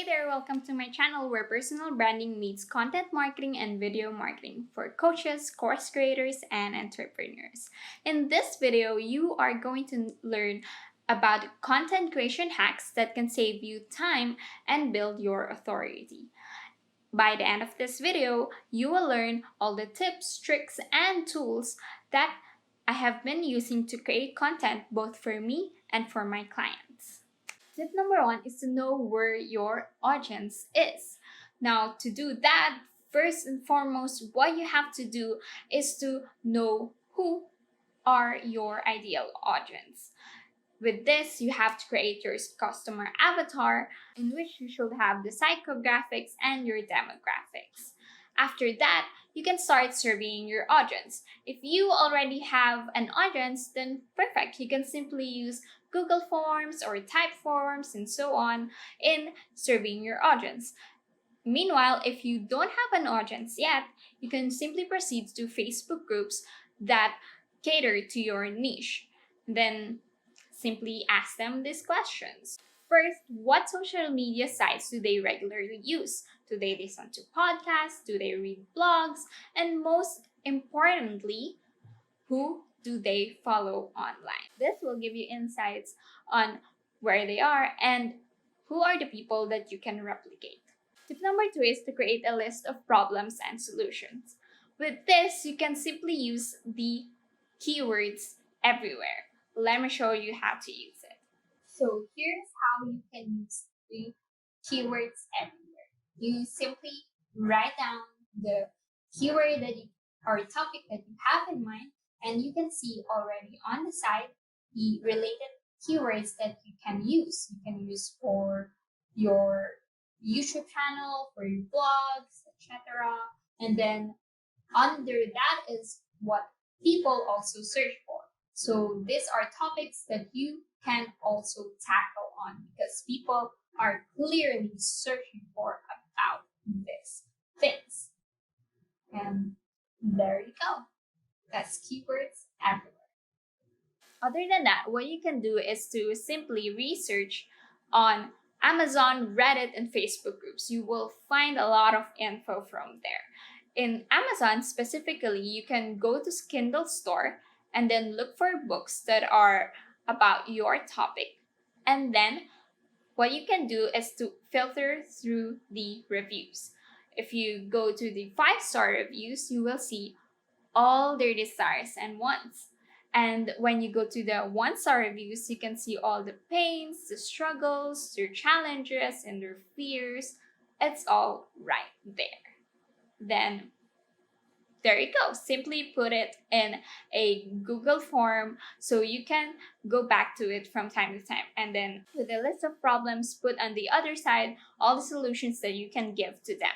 there, welcome to my channel where personal branding meets content marketing and video marketing for coaches, course creators, and entrepreneurs. In this video, you are going to learn about content creation hacks that can save you time and build your authority. By the end of this video, you will learn all the tips, tricks, and tools that I have been using to create content both for me and for my clients. Tip number one is to know where your audience is. Now, to do that, first and foremost, what you have to do is to know who are your ideal audience. With this, you have to create your customer avatar, in which you should have the psychographics and your demographics. After that, you can start surveying your audience. If you already have an audience, then perfect. You can simply use Google Forms or type forms and so on in surveying your audience. Meanwhile, if you don't have an audience yet, you can simply proceed to Facebook groups that cater to your niche. Then simply ask them these questions. First, what social media sites do they regularly use? Do they listen to podcasts? Do they read blogs? And most importantly, who do they follow online? This will give you insights on where they are and who are the people that you can replicate. Tip number two is to create a list of problems and solutions. With this, you can simply use the keywords everywhere. Let me show you how to use it. So here's how you can use the keywords everywhere. You simply write down the keyword or topic that you have in mind, and you can see already on the side the related keywords that you can use. You can use for your YouTube channel, for your blogs, etc. And then under that is what people also search for. So these are topics that you can also tackle on because people are clearly searching for about these things. And there you go. That's keywords everywhere. Other than that, what you can do is to simply research on Amazon, Reddit, and Facebook groups. You will find a lot of info from there. In Amazon specifically, you can go to Kindle store and then look for books that are about your topic. And then what you can do is to filter through the reviews. If you go to the 5-star reviews, you will see all their desires and wants. And when you go to the 1-star reviews, you can see all the pains, the struggles, their challenges, and their fears. It's all right there. Then there you go. Simply put it in a Google form so you can go back to it from time to time. And then with a list of problems, put on the other side all the solutions that you can give to them.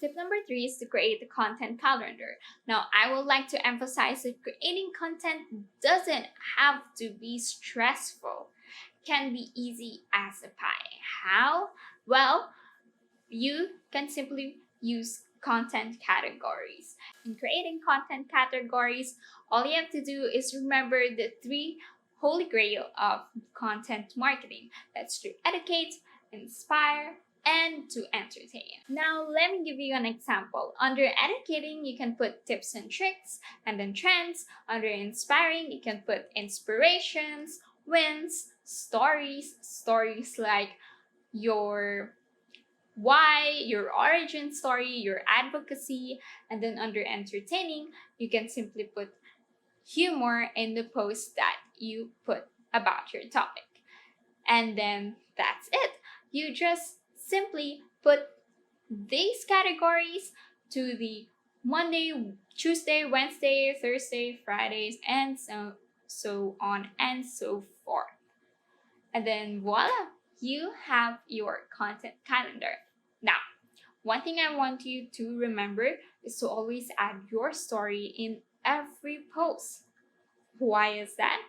Tip number 3 is to create a content calendar. Now, I would like to emphasize that creating content doesn't have to be stressful. It can be easy as a pie. How? Well, you can simply use content categories. In creating content categories, all you have to do is remember the 3 holy grail of content marketing. That's to educate, inspire, and to entertain. Now, let me give you an example. Under educating, you can put tips and tricks, and then trends. Under inspiring, you can put inspirations, wins, stories like your why, your origin story, your advocacy. And then under entertaining, you can simply put humor in the post that you put about your topic. And then that's it. You just simply put these categories to the Monday, Tuesday, Wednesday, Thursday, Fridays, and so on and so forth. And then voila, you have your content calendar. Now, one thing I want you to remember is to always add your story in every post. Why is that?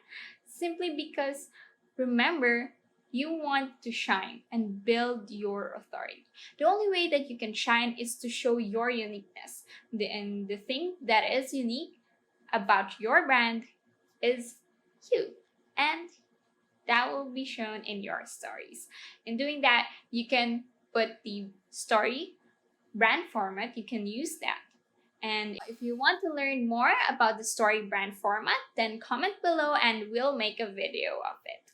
Simply because remember, you want to shine and build your authority. The only way that you can shine is to show your uniqueness. And the thing that is unique about your brand is you. And that will be shown in your stories. In doing that, you can put the story brand format, you can use that. And if you want to learn more about the story brand format, then comment below and we'll make a video of it.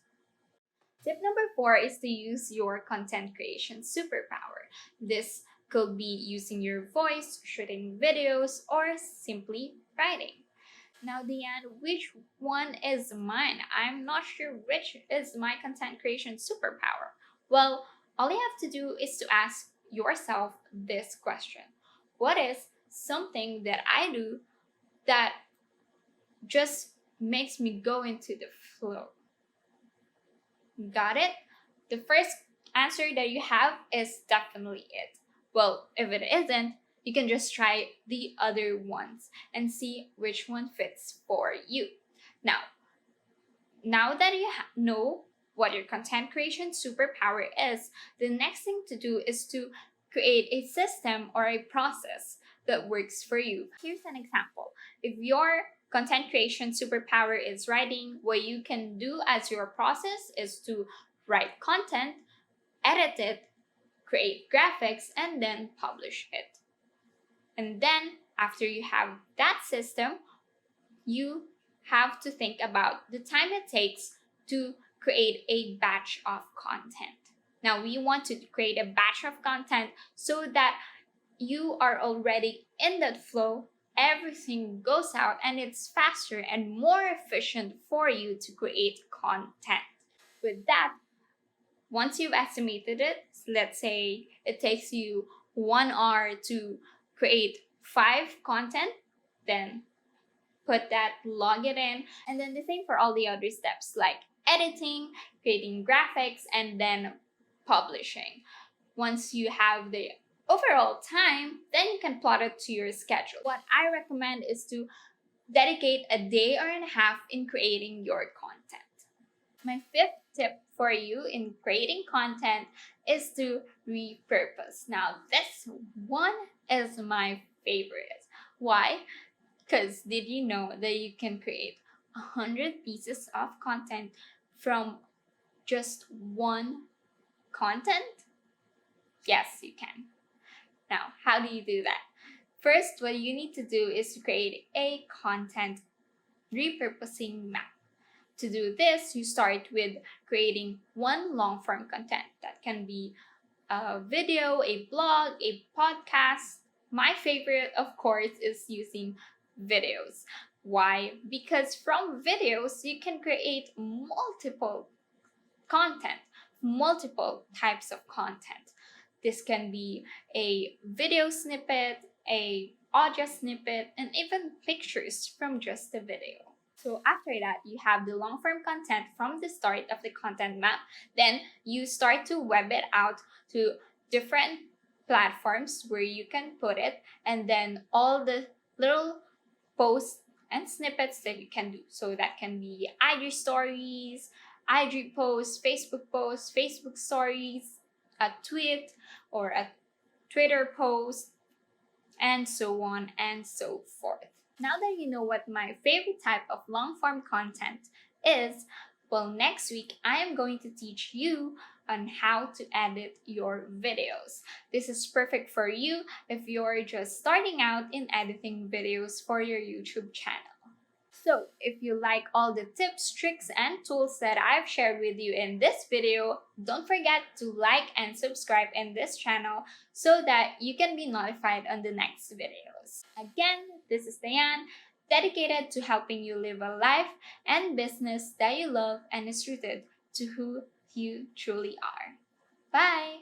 Tip number 4 is to use your content creation superpower. This could be using your voice, shooting videos, or simply writing. Now, Diane, which one is mine? I'm not sure which is my content creation superpower. Well, all you have to do is to ask yourself this question. What is something that I do that just makes me go into the flow? Got it? The first answer that you have is definitely it. Well, if it isn't, you can just try the other ones and see which one fits for you. Now that you know what your content creation superpower is, the next thing to do is to create a system or a process that works for you. Here's an example. If your content creation superpower is writing, what you can do as your process is to write content, edit it, create graphics, and then publish it. And then after you have that system, you have to think about the time it takes to create a batch of content. Now, we want to create a batch of content so that you are already in that flow, everything goes out, and it's faster and more efficient for you to create content. With that, once you've estimated it, let's say it takes you 1 hour to create 5 content, then put that, log it in, and then the same for all the other steps like editing, creating graphics, and then publishing. Once you have the overall time, then you can plot it to your schedule. What I recommend is to dedicate a day or and a half in creating your content. My 5th tip for you in creating content is to repurpose. Now, this one is my favorite. Why? Because did you know that you can create 100 pieces of content from just one content? Yes, you can. Now, how do you do that? First, what you need to do is to create a content repurposing map. To do this, you start with creating one long-form content. That can be a video, a blog, a podcast. My favorite, of course, is using videos. Why? Because from videos, you can create multiple content, multiple types of content. This can be a video snippet, a audio snippet, and even pictures from just the video. So after that, you have the long form content from the start of the content map. Then you start to web it out to different platforms where you can put it, and then all the little posts and snippets that you can do. So that can be IG stories, IG posts, Facebook stories, a tweet or a Twitter post, and so on and so forth. Now that you know what my favorite type of long form content is, well, next week I am going to teach you on how to edit your videos. This is perfect for you if you're just starting out in editing videos for your YouTube channel. So if you like all the tips, tricks, and tools that I've shared with you in this video, don't forget to like and subscribe in this channel so that you can be notified on the next videos. Again, this is Diane, dedicated to helping you live a life and business that you love and is rooted to who you truly are. Bye!